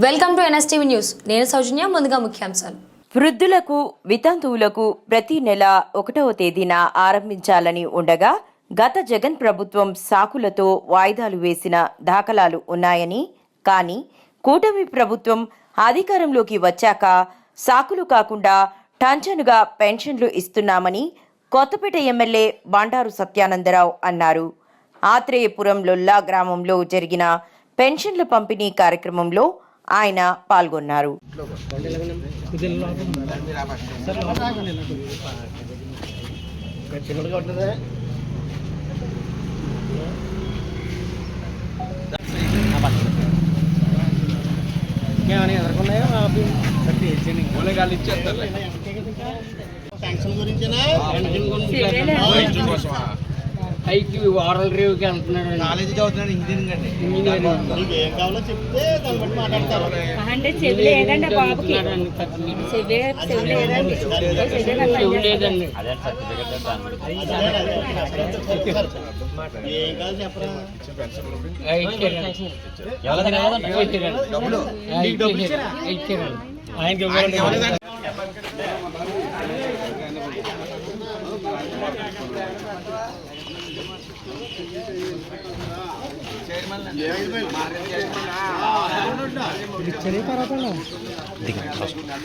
Welcome to NSTV news. నేను సౌజన్య. ముందుగా ముఖ్యాంశాలు. వృద్ధులకు వితంతువులకు ప్రతి నెల 1వ తేదీన ఆరంభించాలని ఉండగా గత జగన్ ప్రభుత్వం సాకులతో వాయిదాలు వేసిన దాఖలాలు ఉన్నాయని, కానీ కూటమి ప్రభుత్వం అధికారంలోకి వచ్చాక సాకులు కాకుండా టంచనుగా పెన్షన్లు ఇస్తున్నామని కొత్తపేట ఎమ్మెల్యే బండారు సత్యానందరావు అన్నారు. ఆత్రేయపురం లొల్లా గ్రామంలో జరిగిన పెన్షన్ల పంపిణీ కార్యక్రమంలో ఆయన పాల్గొన్నారు. పైకి ఓరల్ రేవుకి వెళ్తున్నాడు. కాలేజీ చదువుతున్నాడు, ఇంజనీరింగ్ అండి. ఏం కావాలో చెప్తే దాన్ని బట్టి మాట్లాడతారు. అంటే చెవి లేదండి బాబుకి, చెవి లేదండి, చెవు లేదండి. ఏం కావాలి చెప్పరా. చైర్మన్